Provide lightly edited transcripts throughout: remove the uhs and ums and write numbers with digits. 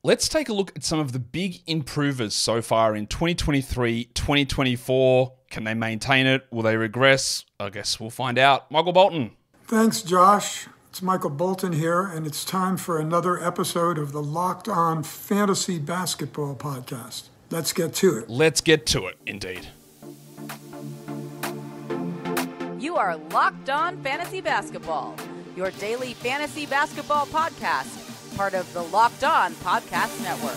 Let's take a look at some of the big improvers so far in 2023, 2024. Can they maintain it? Will they regress? I guess we'll find out. Michael Bolton. Thanks, Josh. It's Michael Bolton here, and it's time for another episode of the Locked On Fantasy Basketball Podcast. Let's get to it. Let's get to it, indeed. You are Locked On Fantasy Basketball, your daily fantasy basketball podcast, part of the Locked On Podcast Network.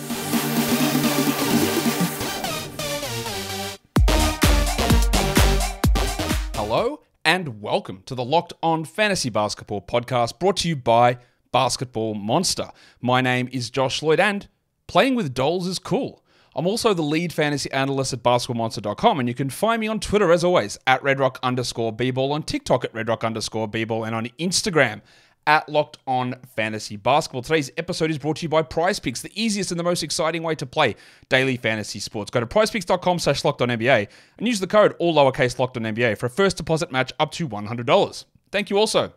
Hello and welcome to the Locked On Fantasy Basketball Podcast, brought to you by Basketball Monster. My name is Josh Lloyd, and playing with dolls is cool. I'm also the lead fantasy analyst at basketballmonster.com, and you can find me on Twitter, as always, at redrock_bball, on TikTok at redrock_bball, and on Instagram at Locked On Fantasy Basketball. Today's episode is brought to you by PrizePicks, the easiest and the most exciting way to play daily fantasy sports. Go to prizepicks.com/LockedOnNBA and use the code all lowercase LockedOnNBA for a first deposit match up to $100. Thank you also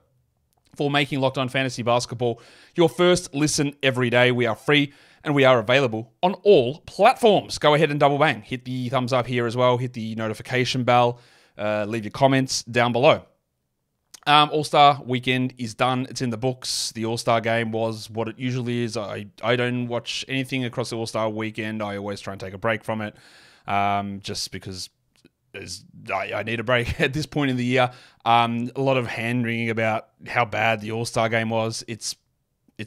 for making Locked On Fantasy Basketball your first listen every day. We are free and we are available on all platforms. Go ahead and double bang. Hit the thumbs up here as well. Hit the notification bell. Leave your comments down below. All-Star weekend is done. It's in the books. The All-Star game was what it usually is. I don't watch anything across the All-Star weekend. I always try and take a break from it, just because I need a break at this point in the year. A lot of hand-wringing about how bad the All-Star game was. It's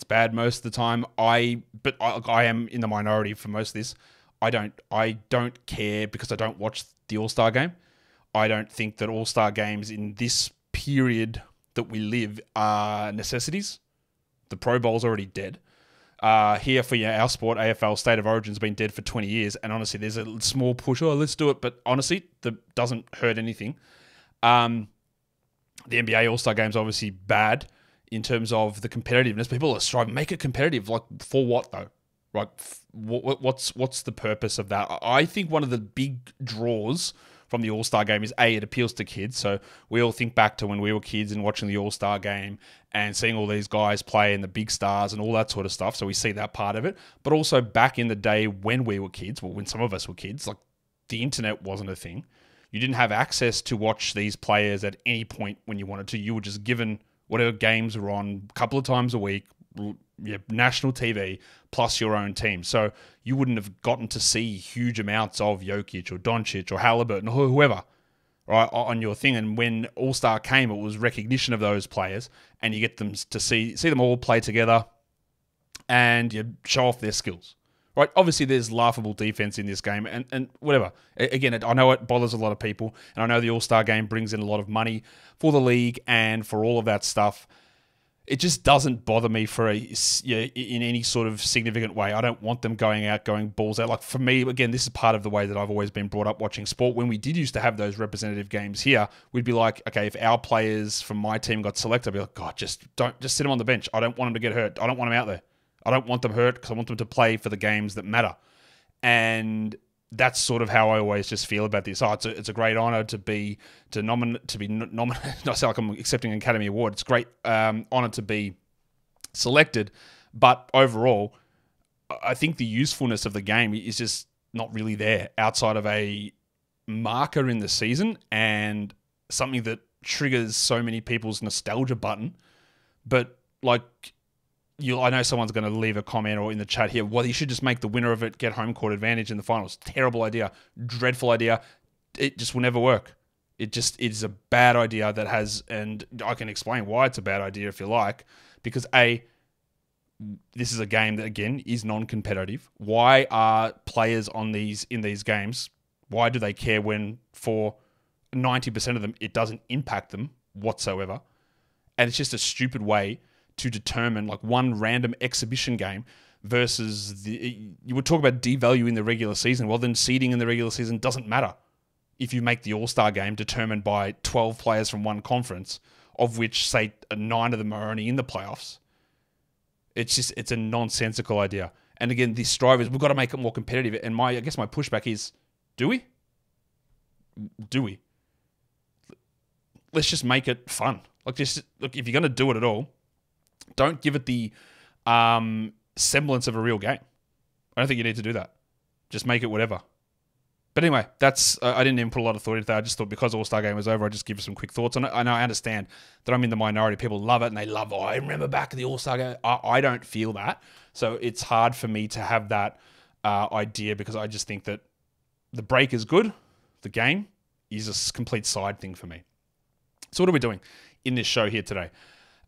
bad most of the time. But I am in the minority for most of this. I don't care because I don't watch the All-Star game. I don't think that All-Star games in this period that we live are necessities. The Pro Bowl's already dead. Here for our sport, AFL State of Origin's been dead for 20 years, and honestly, there's a small push. Oh, let's do it, but honestly, that doesn't hurt anything. The NBA All-Star Game's obviously bad in terms of the competitiveness. People are striving, make it competitive. Like, for what though? Right? What's the purpose of that? I think one of the big draws from the All-Star game is, it appeals to kids. So we all think back to when we were kids and watching the All-Star game and seeing all these guys play and the big stars and all that sort of stuff. So we see that part of it. But also back in the day when we were kids, well, when some of us were kids, like, the internet wasn't a thing. You didn't have access to watch these players at any point when you wanted to. You were just given whatever games were on a couple of times a week, national TV, plus your own team. So you wouldn't have gotten to see huge amounts of Jokic or Doncic or Halliburton or whoever, right, on your thing. And when All-Star came, it was recognition of those players, and you get them to see them all play together, and you show off their skills. Right? Obviously, there's laughable defense in this game, and whatever. Again, I know it bothers a lot of people, and I know the All-Star game brings in a lot of money for the league and for all of that stuff. It just doesn't bother me in any sort of significant way. I don't want them going balls out. Like, for me, again, this is part of the way that I've always been brought up watching sport. When we did used to have those representative games here, we'd be like, okay, if our players from my team got selected, I'd be like, God, just sit them on the bench. I don't want them to get hurt. I don't want them out there. I don't want them hurt because I want them to play for the games that matter. And that's sort of how I always just feel about this. It's a great honor to be nominated. Not sound like I'm accepting an Academy Award. It's a great honor to be selected, but overall, I think the usefulness of the game is just not really there outside of a marker in the season and something that triggers so many people's nostalgia button. But like, I know someone's going to leave a comment or in the chat here, well, you should just make the winner of it get home court advantage in the finals. Terrible idea. Dreadful idea. It just will never work. It is a bad idea that has, and I can explain why it's a bad idea if you like, because this is a game that, again, is non-competitive. Why are players in these games, why do they care when for 90% of them it doesn't impact them whatsoever? And it's just a stupid way to determine, like, one random exhibition game versus you would talk about devaluing the regular season. Well, then seeding in the regular season doesn't matter if you make the All-Star game determined by 12 players from one conference, of which, say, 9 of them are only in the playoffs. It's a nonsensical idea. And again, this strive is, we've got to make it more competitive. And I guess my pushback is, do we? Let's just make it fun. Look, if you're going to do it at all, don't give it the semblance of a real game. I don't think you need to do that. Just make it whatever. But anyway, that's I didn't even put a lot of thought into that. I just thought because All-Star Game was over, I'd just give some quick thoughts on it. I know I understand that I'm in the minority. People love it, and they love, I remember back at the All-Star Game. I don't feel that. So it's hard for me to have that idea because I just think that the break is good. The game is a complete side thing for me. So what are we doing in this show here today?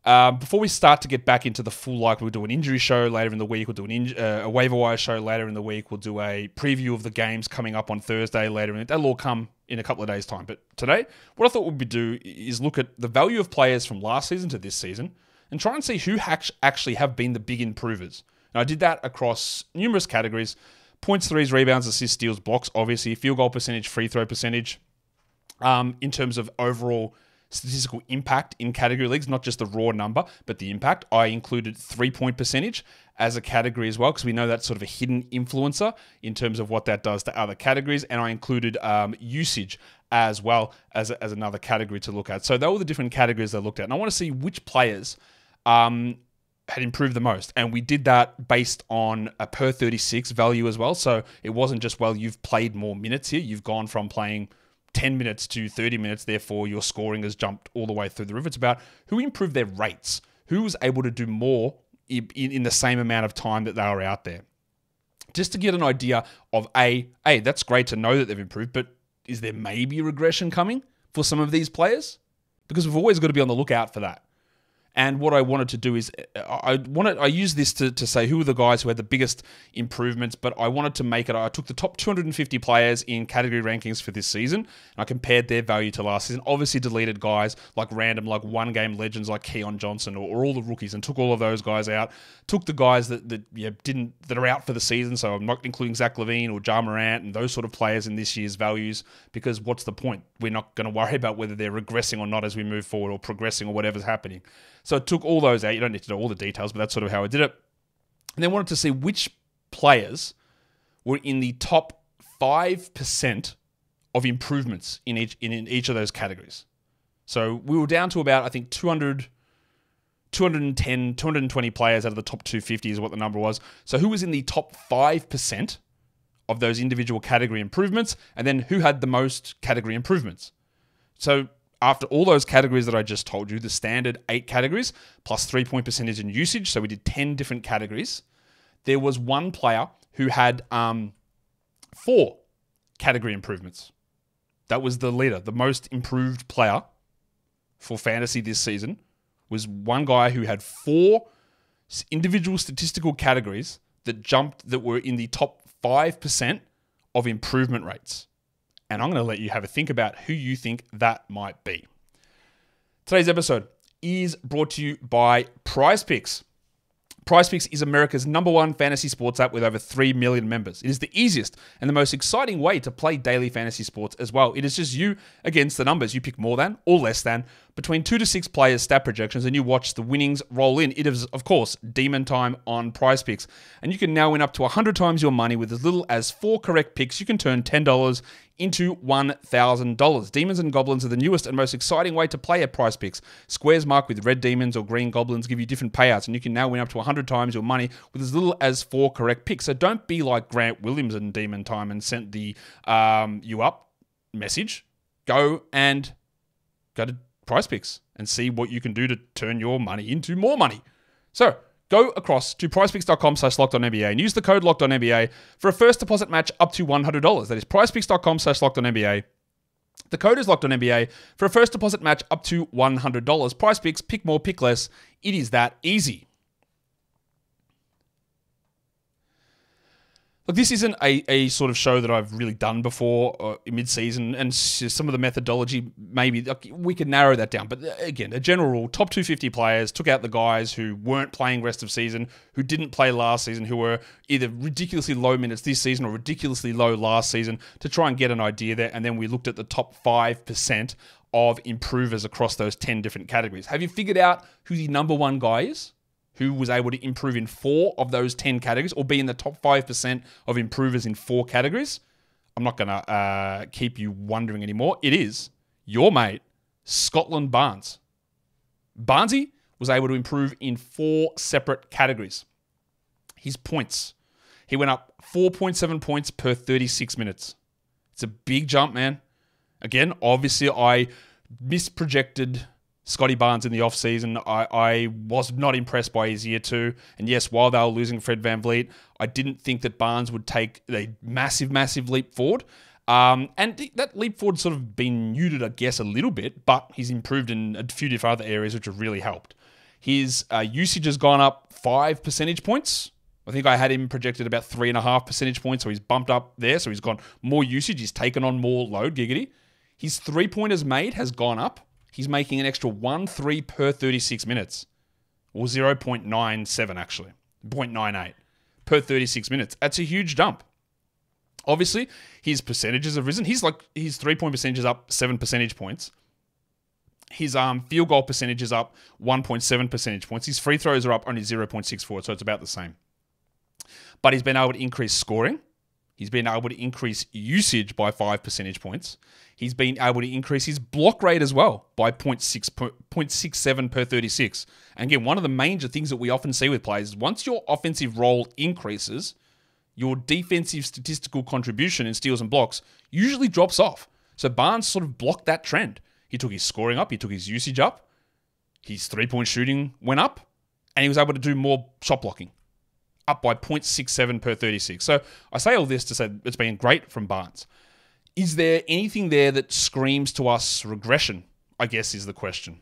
Before we start to get back into the full, we'll do an injury show later in the week. We'll do a waiver wire show later in the week. We'll do a preview of the games coming up on Thursday later. That'll all come in a couple of days' time. But today, what I thought we'd do is look at the value of players from last season to this season and try and see who actually have been the big improvers. And I did that across numerous categories: points, threes, rebounds, assists, steals, blocks, obviously, field goal percentage, free throw percentage, in terms of overall statistical impact in category leagues, not just the raw number, but the impact. I included 3-point percentage as a category as well, because we know that's sort of a hidden influencer in terms of what that does to other categories. And I included usage as well as another category to look at. So they were the different categories I looked at. And I want to see which players had improved the most. And we did that based on a per 36 value as well. So it wasn't just, well, you've played more minutes here. You've gone from playing 10 minutes to 30 minutes, therefore your scoring has jumped all the way through the roof. It's about who improved their rates, who was able to do more in the same amount of time that they were out there. Just to get an idea of, that's great to know that they've improved, but is there maybe regression coming for some of these players? Because we've always got to be on the lookout for that. And what I wanted to do is, I used this to say who are the guys who had the biggest improvements, but I wanted to make it, I took the top 250 players in category rankings for this season, and I compared their value to last season. Obviously deleted guys like one-game legends like Keon Johnson or all the rookies, and took all of those guys out. Took the guys that are out for the season, so I'm not including Zach LaVine or Ja Morant and those sort of players in this year's values, because what's the point? We're not going to worry about whether they're regressing or not as we move forward, or progressing, or whatever's happening. So I took all those out. You don't need to know all the details, but that's sort of how I did it. And then wanted to see which players were in the top 5% of improvements in each of those categories. So we were down to about, I think, 210, 220 players out of the top 250 is what the number was. So who was in the top 5% of those individual category improvements, and then who had the most category improvements? So after all those categories that I just told you, the standard 8 categories, plus 3-point percentage and usage, so we did 10 different categories, there was one player who had 4 category improvements. That was the leader. The most improved player for fantasy this season was one guy who had 4 individual statistical categories that were in the top 5% of improvement rates. And I'm going to let you have a think about who you think that might be. Today's episode is brought to you by PrizePicks. PrizePicks is America's #1 fantasy sports app with over 3 million members. It is the easiest and the most exciting way to play daily fantasy sports as well. It is just you against the numbers. You pick more than or less than between 2 to 6 players' stat projections, and you watch the winnings roll in. It is, of course, demon time on PrizePicks. And you can now win up to 100 times your money with as little as 4 correct picks. You can turn $10 into $1,000. Demons and Goblins are the newest and most exciting way to play at PrizePicks. Squares marked with red demons or green goblins give you different payouts, and you can now win up to 100 times your money with as little as 4 correct picks. So don't be like Grant Williams in Demon Time and sent the you up message. Go to PrizePicks and see what you can do to turn your money into more money. So go across to prizepicks.com/LockedOnNBA and use the code LockedOnNBA for a first deposit match up to $100. That is prizepicks.com/LockedOnNBA. The code is LockedOnNBA for a first deposit match up to $100. PrizePicks, pick more, pick less. It is that easy. Look, this isn't a sort of show that I've really done before mid-season, and some of the methodology, maybe we could narrow that down. But again, a general rule, top 250 players, took out the guys who weren't playing rest of season, who didn't play last season, who were either ridiculously low minutes this season or ridiculously low last season, to try and get an idea there. And then we looked at the top 5% of improvers across those 10 different categories. Have you figured out who the #1 guy is? Who was able to improve in 4 of those 10 categories, or be in the top 5% of improvers in 4 categories? I'm not going to keep you wondering anymore. It is your mate, Scotland Barnes. Barnesy was able to improve in 4 separate categories. His points, He went up 4.7 points per 36 minutes. It's a big jump, man. Again, obviously, I misprojected Scotty Barnes in the offseason. I was not impressed by his year 2. And yes, while they were losing Fred VanVleet, I didn't think that Barnes would take a massive, massive leap forward. And that leap forward sort of been muted, I guess, a little bit, but he's improved in a few different other areas which have really helped. His usage has gone up 5 percentage points. I think I had him projected about 3.5 percentage points, so he's bumped up there. So he's got more usage. He's taken on more load, giggity. His three-pointers made has gone up. He's making an extra 1 3 per 36 minutes. Or 0.97, actually. 0.98 per 36 minutes. That's a huge jump. Obviously, his percentages have risen. His three-point percentage is up 7 percentage points. His field goal percentage is up 1.7 percentage points. His free throws are up only 0.64, so it's about the same. But he's been able to increase scoring. He's been able to increase usage by 5 percentage points. He's been able to increase his block rate as well by 0.67 per 36. And again, one of the major things that we often see with players is once your offensive role increases, your defensive statistical contribution in steals and blocks usually drops off. So Barnes sort of blocked that trend. He took his scoring up. He took his usage up. His three-point shooting went up. And he was able to do more shot blocking, up by 0.67 per 36. So I say all this to say it's been great from Barnes. Is there anything there that screams to us regression, I guess is the question.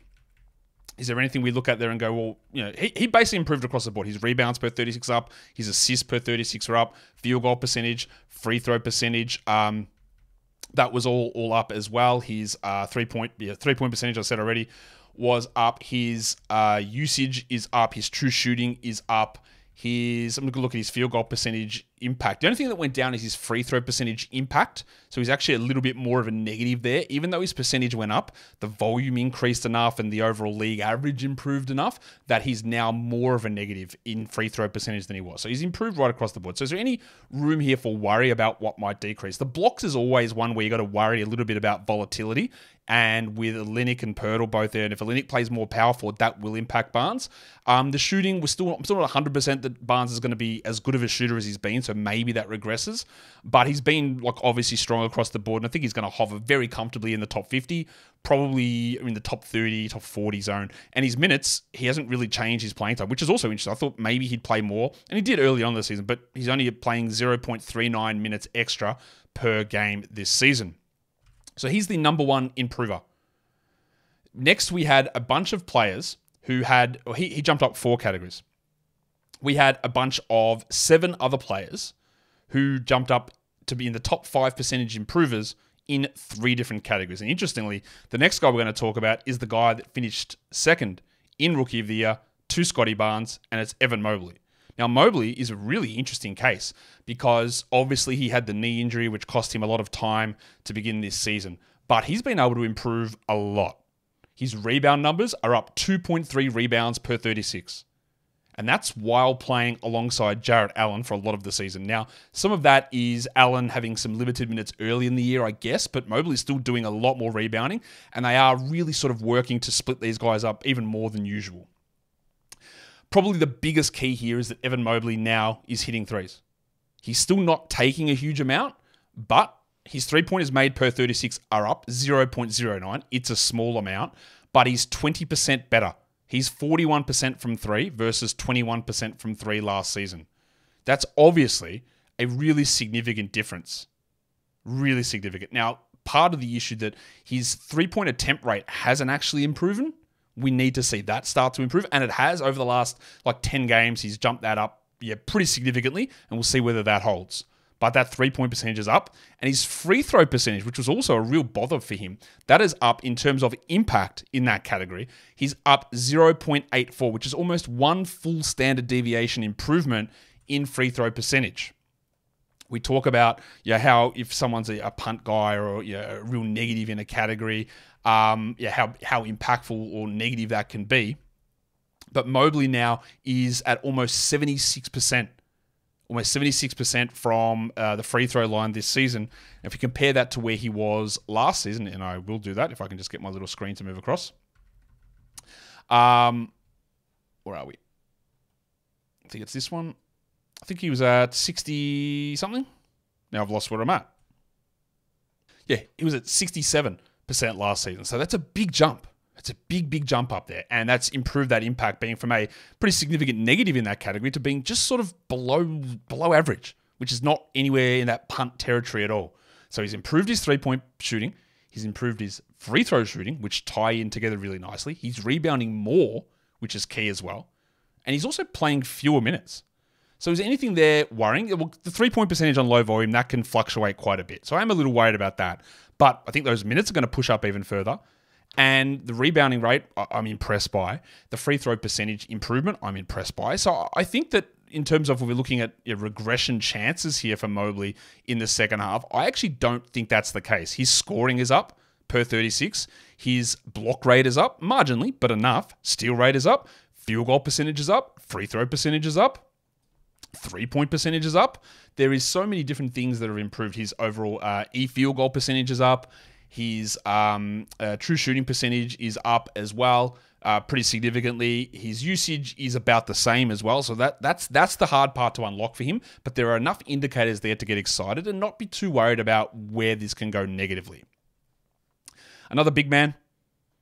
Is there anything we look at there and go, well, he basically improved across the board. His rebounds per 36 up, his assists per 36 are up, field goal percentage, free throw percentage, that was all up as well. His three-point percentage, I said already, was up. His usage is up. His true shooting is up. I'm going to look at his field goal percentage impact. The only thing that went down is his free throw percentage impact. So he's actually a little bit more of a negative there. Even though his percentage went up, the volume increased enough and the overall league average improved enough that he's now more of a negative in free throw percentage than he was. So he's improved right across the board. So is there any room here for worry about what might decrease? The blocks is always one where you got to worry a little bit about volatility. And with Olynyk and Pirtle both there, and if Olynyk plays more power forward, that will impact Barnes. The shooting, I'm still not 100% that Barnes is going to be as good of a shooter as he's been, so maybe that regresses. But he's been obviously strong across the board, and I think he's going to hover very comfortably in the top 50, probably in the top 30, top 40 zone. And his minutes, he hasn't really changed his playing time, which is also interesting. I thought maybe he'd play more, and he did early on this season, but he's only playing 0.39 minutes extra per game this season. So he's the number one improver. Next, we had a bunch of players who he jumped up 4 categories. We had a bunch of 7 other players who jumped up to be in the top 5 percentage improvers in 3 different categories. And interestingly, the next guy we're going to talk about is the guy that finished second in Rookie of the Year to Scotty Barnes, and it's Evan Mobley. Now, Mobley is a really interesting case because obviously he had the knee injury, which cost him a lot of time to begin this season. But he's been able to improve a lot. His rebound numbers are up 2.3 rebounds per 36. And that's while playing alongside Jarrett Allen for a lot of the season. Now, some of that is Allen having some limited minutes early in the year, I guess, but Mobley's still doing a lot more rebounding, and they are really sort of working to split these guys up even more than usual. Probably the biggest key here is that Evan Mobley now is hitting threes. He's still not taking a huge amount, but his three-pointers made per 36 are up 0.09. It's a small amount, but he's 20% better. He's 41% from 3 versus 21% from 3 last season. That's obviously a really significant difference. Really significant. Now, part of the issue that his three-point attempt rate hasn't actually improved. We need to see that start to improve, and it has over the last 10 games. He's jumped that up pretty significantly, and we'll see whether that holds. But that three-point percentage is up, and his free throw percentage, which was also a real bother for him, that is up in terms of impact in that category. He's up 0.84, which is almost 1 full standard deviation improvement in free throw percentage. We talk about how if someone's a punt guy or a real negative in a category, how impactful or negative that can be. But Mobley now is at almost 76%. Almost 76% from the free throw line this season. And if you compare that to where he was last season, and I will do that if I can just get my little screen to move across. Where are we? I think it's this one. I think he was at 60 something. Now I've lost where I'm at. Yeah, he was at 67% last season. So that's a big jump. It's a big jump up there. And that's improved that impact, being from a pretty significant negative in that category to being just sort of below average, which is not anywhere in that punt territory at all. So he's improved his three-point shooting. He's improved his free throw shooting, which tie in together really nicely. He's rebounding more, which is key as well. And he's also playing fewer minutes. So is anything there worrying? Well, the three-point percentage on low volume, that can fluctuate quite a bit. So I'm a little worried about that. But I think those minutes are going to push up even further. And the rebounding rate, I'm impressed by. The free throw percentage improvement, I'm impressed by. So I think that in terms of when we're looking at regression chances here for Mobley in the second half, I actually don't think that's the case. His scoring is up per 36. His block rate is up, marginally, but enough. Steal rate is up. Field goal percentage is up. Free throw percentage is up. Three-point percentage is up. There is so many different things that have improved. His overall field goal percentage is up. His true shooting percentage is up as well, pretty significantly. His usage is about the same as well. So that's the hard part to unlock for him. But there are enough indicators there to get excited and not be too worried about where this can go negatively. Another big man.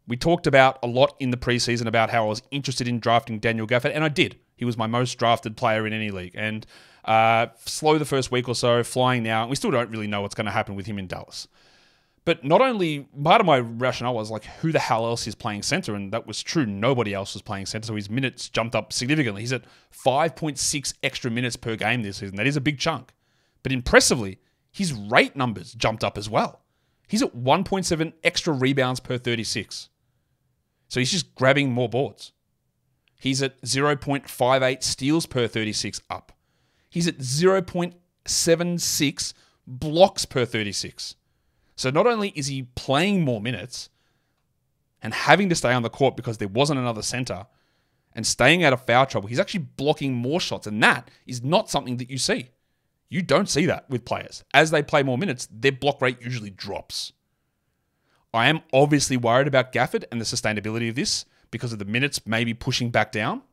We talked about a lot in the preseason about how I was interested in drafting Daniel Gafford, and I did. He was my most drafted player in any league. And slow the first week or so, flying now. We still don't really know what's going to happen with him in Dallas. But not only, part of my rationale was like, who the hell else is playing center? And that was true. Nobody else was playing center. So his minutes jumped up significantly. He's at 5.6 extra minutes per game this season. That is a big chunk. But impressively, his rate numbers jumped up as well. He's at 1.7 extra rebounds per 36. So he's just grabbing more boards. He's at 0.58 steals per 36 up. He's at 0.76 blocks per 36. So not only is he playing more minutes and having to stay on the court because there wasn't another center and staying out of foul trouble, he's actually blocking more shots. And that is not something that you see. You don't see that with players. As they play more minutes, their block rate usually drops. I am obviously worried about Gafford and the sustainability of this because of the minutes maybe pushing back down.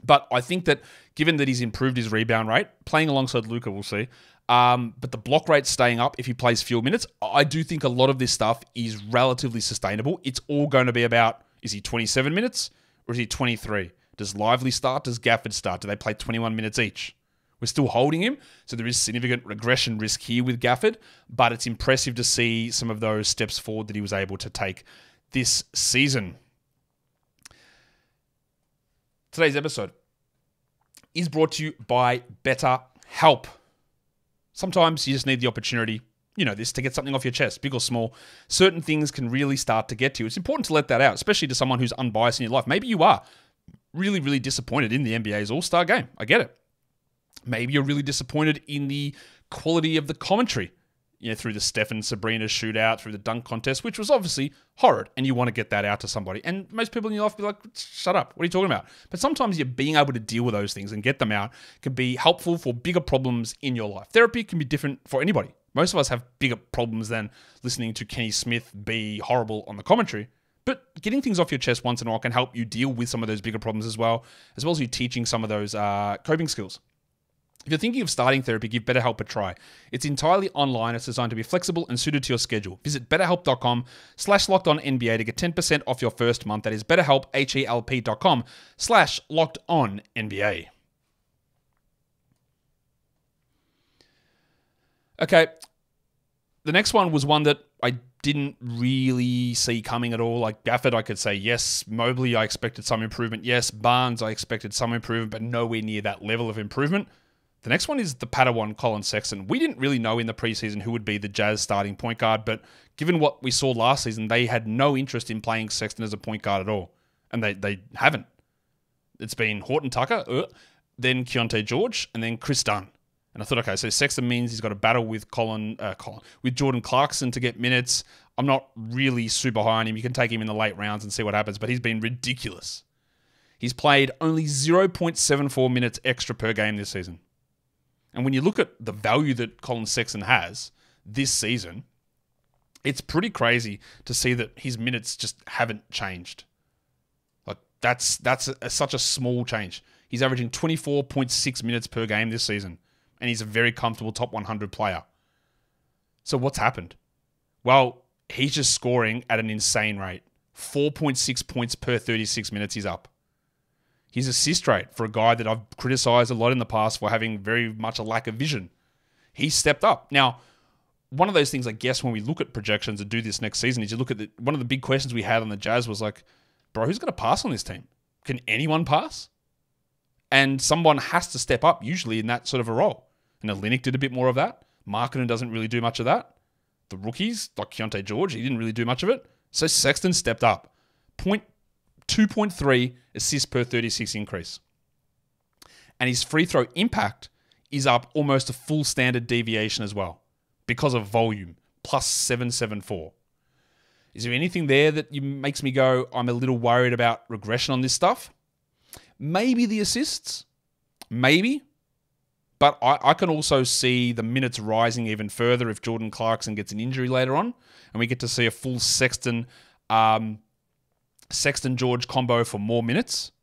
But I think that given that he's improved his rebound rate, playing alongside Luka, we'll see, but the block rate's staying up if he plays fewer minutes, I do think a lot of this stuff is relatively sustainable. It's all going to be about, is he 27 minutes or is he 23? Does Lively start? Does Gafford start? Do they play 21 minutes each? We're still holding him, so there is significant regression risk here with Gafford, but it's impressive to see some of those steps forward that he was able to take this season. Today's episode is brought to you by BetterHelp. Sometimes you just need the opportunity, to get something off your chest, big or small. Certain things can really start to get to you. It's important to let that out, especially to someone who's unbiased in your life. Maybe you are really, really disappointed in the NBA's All-Star game. I get it. Maybe you're really disappointed in the quality of the commentary, through the Steph and Sabrina shootout, through the dunk contest, which was obviously horrid, and you want to get that out to somebody. And most people in your life be like, shut up, what are you talking about? But sometimes you're being able to deal with those things and get them out can be helpful for bigger problems in your life. Therapy can be different for anybody. Most of us have bigger problems than listening to Kenny Smith be horrible on the commentary. But getting things off your chest once in a while can help you deal with some of those bigger problems as well as you teaching some of those coping skills. If you're thinking of starting therapy, give BetterHelp a try. It's entirely online. It's designed to be flexible and suited to your schedule. Visit betterhelp.com/lockedonnba to get 10% off your first month. That is betterhelp, HELP.com/lockedonnba. Okay. The next one was one that I didn't really see coming at all. Like Gafford, I could say yes. Mobley, I expected some improvement. Yes. Barnes, I expected some improvement, but nowhere near that level of improvement. The next one is the Padawan Colin Sexton. We didn't really know in the preseason who would be the Jazz starting point guard, but given what we saw last season, they had no interest in playing Sexton as a point guard at all. And they haven't. It's been Horton Tucker, then Keontae George, and then Chris Dunn. And I thought, okay, so Sexton means he's got to battle with with Jordan Clarkson to get minutes. I'm not really super high on him. You can take him in the late rounds and see what happens, but he's been ridiculous. He's played only 0.74 minutes extra per game this season. And when you look at the value that Colin Sexton has this season, it's pretty crazy to see that his minutes just haven't changed. Like that's such a small change. He's averaging 24.6 minutes per game this season, and he's a very comfortable top 100 player. So what's happened? Well, he's just scoring at an insane rate. 4.6 points per 36 minutes he's up. His assist rate, for a guy that I've criticized a lot in the past for having very much a lack of vision, he's stepped up. Now, one of those things, I guess, when we look at projections and do this next season, is you look at one of the big questions we had on the Jazz was like, bro, who's going to pass on this team? Can anyone pass? And someone has to step up, usually in that sort of a role. And Olynyk did a bit more of that. Markkanen doesn't really do much of that. The rookies, like Keontae George, he didn't really do much of it. So Sexton stepped up. 2.3 assists per 36 increase. And his free throw impact is up almost a full standard deviation as well because of volume, plus 774. Is there anything there that makes me go, I'm a little worried about regression on this stuff? Maybe the assists. Maybe. But I can also see the minutes rising even further if Jordan Clarkson gets an injury later on and we get to see a full Sexton George combo for more minutes.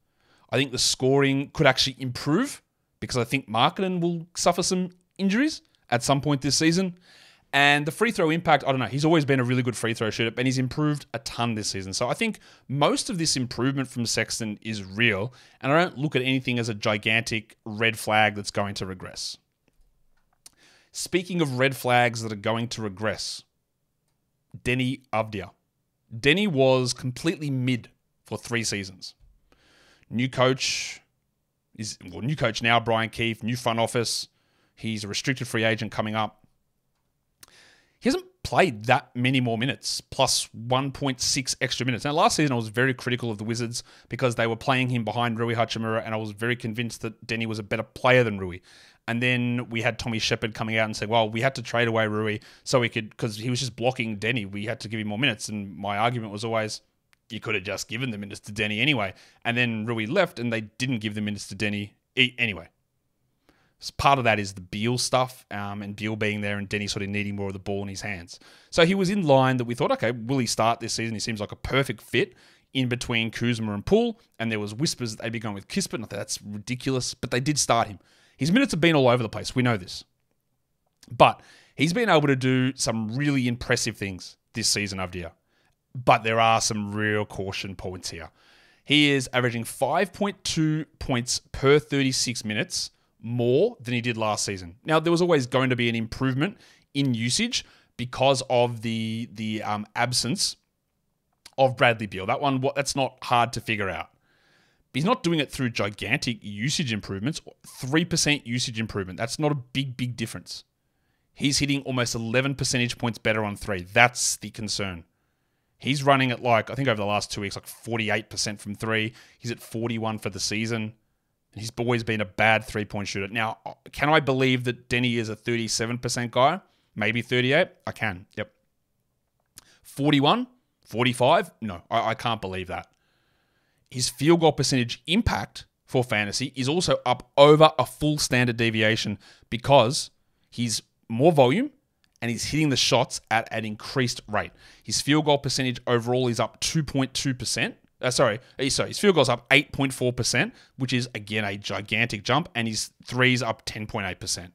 I think the scoring could actually improve because I think Markkanen will suffer some injuries at some point this season. And the free throw impact, I don't know. He's always been a really good free throw shooter, and he's improved a ton this season. So I think most of this improvement from Sexton is real, and I don't look at anything as a gigantic red flag that's going to regress. Speaking of red flags that are going to regress, Deni Avdija. Deni was completely mid for 3 seasons. New coach now, Brian Keefe, new front office. He's a restricted free agent coming up. He hasn't played that many more minutes, plus 1.6 extra minutes. Now, last season, I was very critical of the Wizards because they were playing him behind Rui Hachimura, and I was very convinced that Deni was a better player than Rui. And then we had Tommy Shepard coming out and saying, well, we had to trade away Rui so we could, because he was just blocking Deni, we had to give him more minutes. And my argument was always, you could have just given the minutes to Deni anyway. And then Rui left, and they didn't give the minutes to Deni anyway. So part of that is the Beal stuff, and Beal being there and Deni sort of needing more of the ball in his hands. So he was in line that we thought, okay, will he start this season? He seems like a perfect fit in between Kuzma and Poole, and there was whispers that they'd be going with Kispert, and I thought that's ridiculous, but they did start him. His minutes have been all over the place. We know this. But he's been able to do some really impressive things this season, Avdija. But there are some real caution points here. He is averaging 5.2 points per 36 minutes more than he did last season. Now, there was always going to be an improvement in usage because of the absence of Bradley Beal. That's not hard to figure out. But he's not doing it through gigantic usage improvements. 3% usage improvement. That's not a big difference. He's hitting almost 11 percentage points better on 3. That's the concern. He's running at I think over the last 2 weeks, 48% from 3. He's at 41 for the season. He's always been a bad 3-point shooter. Now, can I believe that Deni is a 37% guy? Maybe 38? I can. Yep. 41? 45? No, I can't believe that. His field goal percentage impact for fantasy is also up over a full standard deviation because he's more volume and he's hitting the shots at an increased rate. His field goal percentage overall is up 2.2%. His field goal's up 8.4%, which is, again, a gigantic jump, and his threes up 10.8%.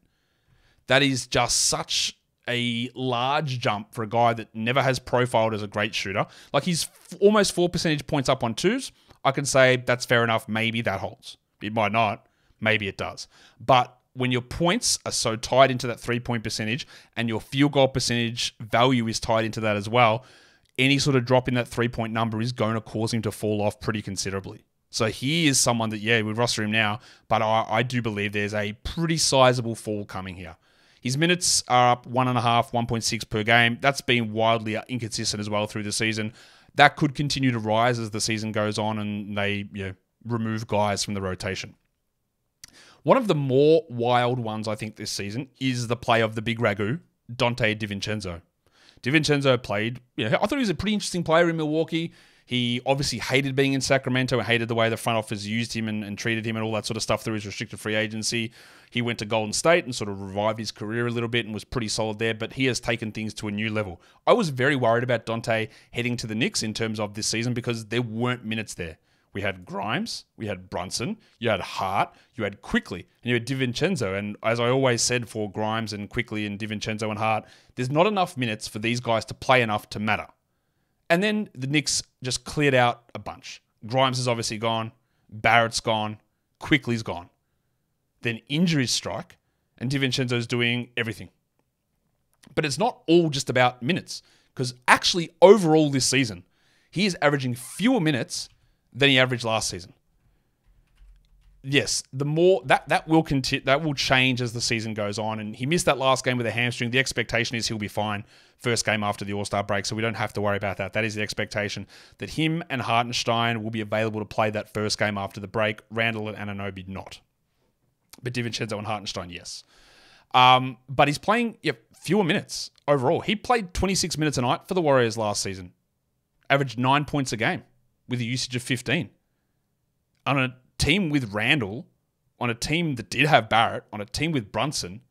That is just such a large jump for a guy that never has profiled as a great shooter. He's almost 4 percentage points up on 2s. I can say that's fair enough. Maybe that holds. It might not. Maybe it does. But when your points are so tied into that 3-point percentage and your field goal percentage value is tied into that as well, any sort of drop in that 3-point number is going to cause him to fall off pretty considerably. So he is someone that, we roster him now, but I do believe there's a pretty sizable fall coming here. His minutes are up 1.5, 1.6 per game. That's been wildly inconsistent as well through the season. That could continue to rise as the season goes on and they remove guys from the rotation. One of the more wild ones, I think, this season is the play of the big ragu, Donte DiVincenzo. DiVincenzo played, I thought he was a pretty interesting player in Milwaukee. He obviously hated being in Sacramento and hated the way the front office used him and treated him and all that sort of stuff through his restricted free agency. He went to Golden State and sort of revived his career a little bit and was pretty solid there, but he has taken things to a new level. I was very worried about Donte heading to the Knicks in terms of this season because there weren't minutes there. We had Grimes, we had Brunson, you had Hart, you had Quickly, and you had DiVincenzo. And as I always said for Grimes and Quickly and DiVincenzo and Hart, there's not enough minutes for these guys to play enough to matter. And then the Knicks just cleared out a bunch. Grimes is obviously gone, Barrett's gone, Quickly's gone. Then injuries strike, and DiVincenzo's doing everything. But it's not all just about minutes, because actually overall this season, he is averaging fewer minutes than he averaged last season. Yes, the more that will continue, that will change as the season goes on. And he missed that last game with a hamstring. The expectation is he'll be fine first game after the All-Star break, so we don't have to worry about that. That is the expectation, that him and Hartenstein will be available to play that first game after the break. Randall and Anunoby not, but DiVincenzo and Hartenstein yes. But he's playing fewer minutes overall. He played 26 minutes a night for the Warriors last season, averaged 9 points a game with a usage of 15. On a team with Randall, on a team that did have Barrett, on a team with Brunson,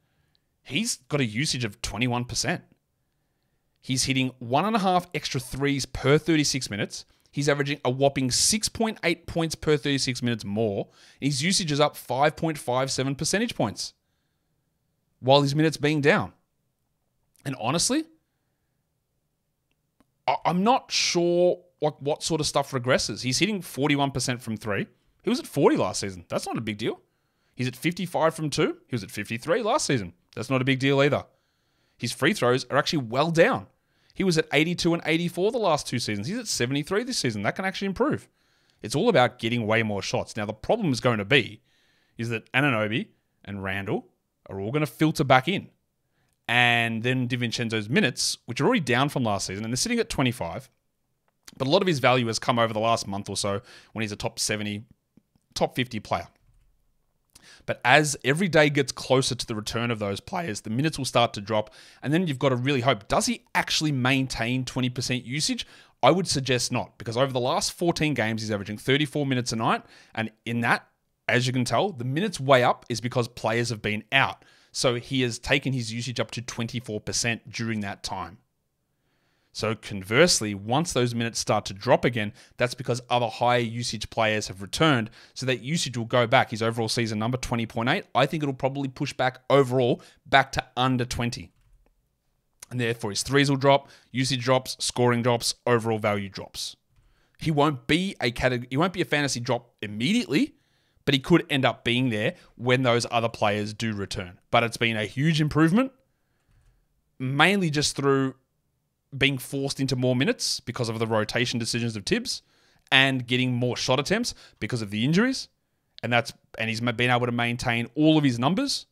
he's got a usage of 21%. He's hitting 1.5 extra threes per 36 minutes. He's averaging a whopping 6.8 points per 36 minutes more. His usage is up 5.57 percentage points while his minutes being down. And honestly, I'm not sure what sort of stuff regresses. He's hitting 41% from three. He was at 40 last season. That's not a big deal. He's at 55 from two. He was at 53 last season. That's not a big deal either. His free throws are actually well down. He was at 82 and 84 the last two seasons. He's at 73 this season. That can actually improve. It's all about getting way more shots. Now, the problem is going to be is that Anunoby and Randall are all going to filter back in. And then DiVincenzo's minutes, which are already down from last season, and they're sitting at 25. But a lot of his value has come over the last month or so when he's a top 70, top 50 player. But as every day gets closer to the return of those players, the minutes will start to drop. And then you've got to really hope, does he actually maintain 20% usage? I would suggest not, because over the last 14 games, he's averaging 34 minutes a night. And in that, as you can tell, the minutes way up is because players have been out. So he has taken his usage up to 24% during that time. So conversely, once those minutes start to drop again, that's because other higher usage players have returned. So that usage will go back. His overall season number, 20.8. I think it'll probably push back overall back to under 20. And therefore his threes will drop, usage drops, scoring drops, overall value drops. He won't be a fantasy drop immediately, but he could end up being there when those other players do return. But it's been a huge improvement, mainly just through being forced into more minutes because of the rotation decisions of Tibbs and getting more shot attempts because of the injuries. And he's been able to maintain all of his numbers.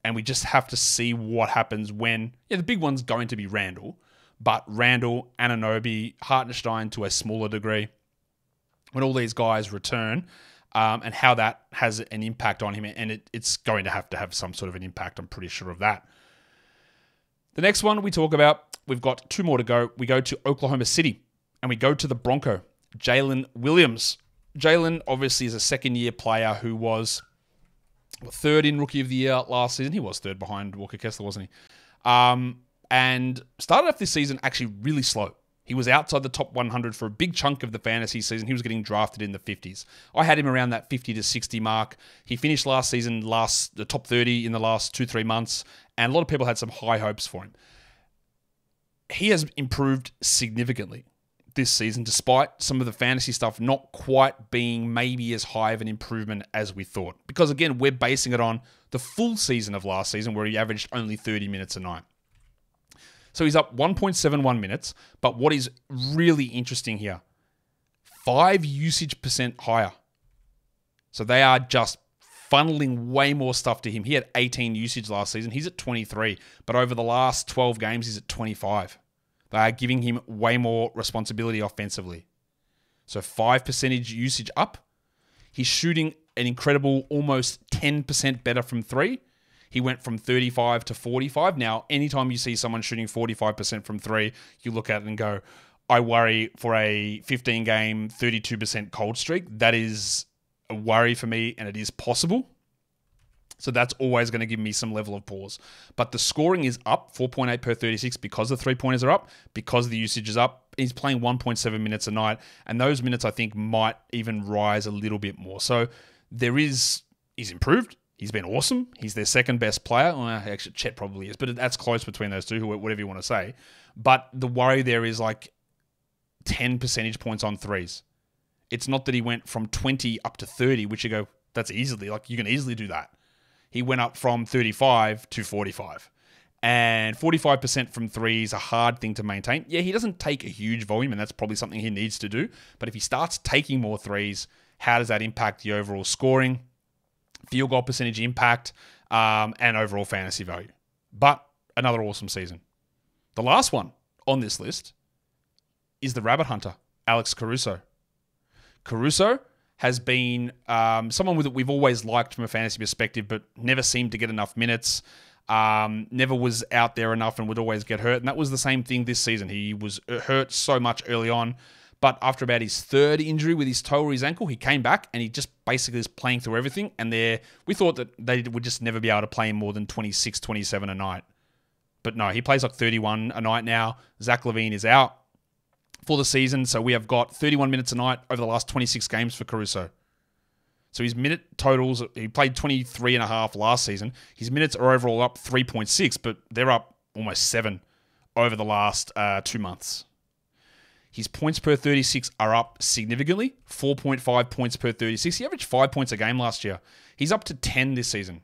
And we just have to see what happens when, the big one's going to be Randall, but Randall, Anunoby, Hartenstein to a smaller degree, when all these guys return, and how that has an impact on him. And it's going to have some sort of an impact. I'm pretty sure of that. The next one we talk about, we've got two more to go. We go to Oklahoma City and we go to the Bronco, Jalen Williams. Jalen obviously is a second-year player who was third in Rookie of the Year last season. He was third behind Walker Kessler, wasn't he? And started off this season actually really slow. He was outside the top 100 for a big chunk of the fantasy season. He was getting drafted in the 50s. I had him around that 50 to 60 mark. He finished last season the top 30 in the last 2-3 months, and a lot of people had some high hopes for him. He has improved significantly this season, despite some of the fantasy stuff not quite being maybe as high of an improvement as we thought. Because again, we're basing it on the full season of last season where he averaged only 30 minutes a night. So he's up 1.71 minutes, but what is really interesting here, 5 usage percent higher. So they are just funneling way more stuff to him. He had 18 usage last season. He's at 23, but over the last 12 games, he's at 25. They are giving him way more responsibility offensively. So 5% usage up. He's shooting an incredible almost 10% better from three. He went from 35 to 45. Now, anytime you see someone shooting 45% from three, you look at it and go, I worry for a 15-game, 32% cold streak. That is a worry for me, and it is possible. So that's always going to give me some level of pause. But the scoring is up 4.8 per 36 because the three-pointers are up, because the usage is up, He's playing 1.7 minutes a night, and those minutes I think might even rise a little bit more. So he's improved. He's been awesome. He's their second best player. Well, actually, Chet probably is, but that's close between those two, whatever you want to say. But the worry there is like 10 percentage points on threes. It's not that he went from 20 up to 30, which you go, that's easily, like you can easily do that. He went up from 35 to 45. And 45% from three is a hard thing to maintain. Yeah, he doesn't take a huge volume, and that's probably something he needs to do. But if he starts taking more threes, how does that impact the overall scoring, field goal percentage impact, and overall fantasy value? But another awesome season. The last one on this list is the rabbit hunter, Alex Caruso. Caruso has been someone that we've always liked from a fantasy perspective, but never seemed to get enough minutes. Never was out there enough and would always get hurt. And that was the same thing this season. He was hurt so much early on, but after about his third injury with his toe or his ankle, he came back and he just basically is playing through everything. And we thought that they would just never be able to play him more than 26, 27 a night. But no, he plays like 31 a night now. Zach LaVine is out for the season, so we have got 31 minutes a night over the last 26 games for Caruso. So his minute totals, he played 23 and a half last season. His minutes are overall up 3.6, but they're up almost 7 over the last 2 months. His points per 36 are up significantly, 4.5 points per 36. He averaged 5 points a game last year. He's up to 10 this season.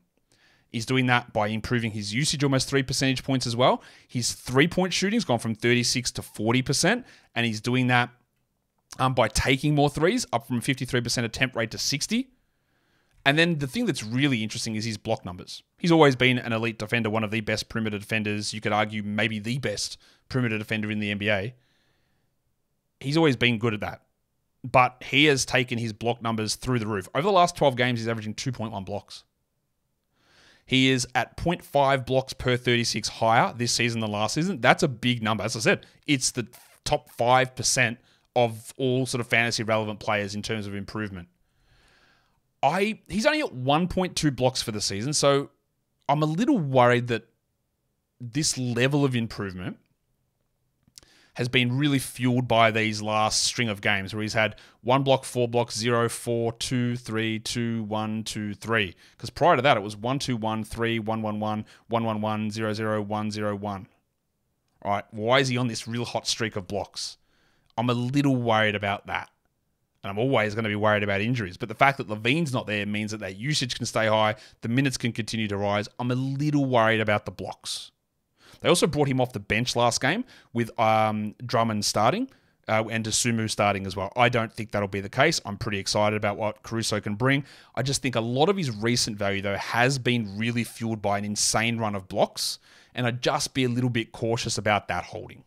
He's doing that by improving his usage almost 3 percentage points as well. His 3-point shooting's gone from 36 to 40%, and he's doing that by taking more threes, up from 53% attempt rate to 60%. And then the thing that's really interesting is his block numbers. He's always been an elite defender, one of the best perimeter defenders. You could argue maybe the best perimeter defender in the NBA. He's always been good at that. But he has taken his block numbers through the roof. Over the last 12 games, he's averaging 2.1 blocks. He is at 0.5 blocks per 36 higher this season than last season. That's a big number. As I said, it's the top 5% of all sort of fantasy relevant players in terms of improvement. He's only at 1.2 blocks for the season, so I'm a little worried that this level of improvement has been really fueled by these last string of games where he's had 1 block, 4 blocks, 0, 4, 2, 3, 2, 1, 2, 3. Because prior to that, it was 1, 2, 1, 3, 1, 1, 1, 1, 1, 1, 0, 0, 1, 0, 1. All right, why is he on this real hot streak of blocks? I'm a little worried about that. And I'm always going to be worried about injuries. But the fact that LaVine's not there means that that usage can stay high, the minutes can continue to rise. I'm a little worried about the blocks. They also brought him off the bench last game with Drummond starting and Dosunmu starting as well. I don't think that'll be the case. I'm pretty excited about what Caruso can bring. I just think a lot of his recent value, though, has been really fueled by an insane run of blocks. And I'd just be a little bit cautious about that holding.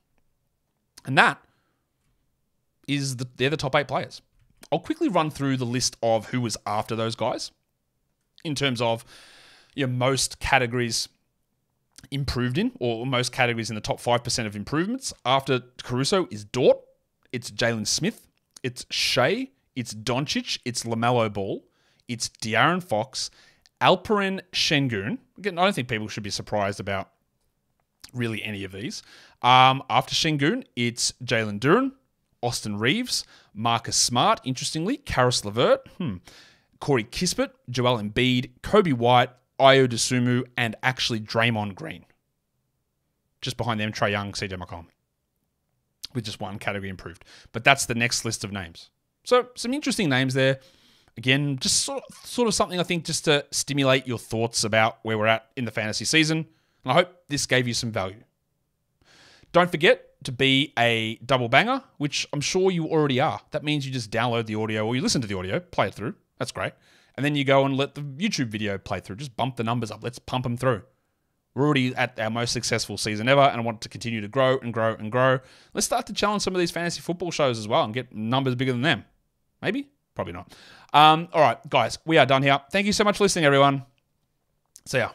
And that is they're the top 8 players. I'll quickly run through the list of who was after those guys in terms of most categories improved in, or most categories in the top 5% of improvements. After Caruso is Dort, it's Jalen Smith, it's Shea, it's Doncic, it's LaMelo Ball, it's De'Aaron Fox, Alperen Şengün. Again, I don't think people should be surprised about really any of these. After Şengün, it's Jalen Duren, Austin Reeves, Marcus Smart, interestingly, Karis LeVert, Corey Kispert, Joel Embiid, Kobe White, Ayo Dosunmu, and actually Draymond Green. Just behind them, Trae Young, CJ McCollum, with just one category improved. But that's the next list of names. So some interesting names there. Again, just sort of something I think just to stimulate your thoughts about where we're at in the fantasy season. And I hope this gave you some value. Don't forget to be a double banger, which I'm sure you already are. That means you just download the audio or you listen to the audio, play it through. That's great. And then you go and let the YouTube video play through. Just bump the numbers up. Let's pump them through. We're already at our most successful season ever, and I want it to continue to grow and grow and grow. Let's start to challenge some of these fantasy football shows as well and get numbers bigger than them. Maybe? Probably not. All right, guys, we are done here. Thank you so much for listening, everyone. See ya.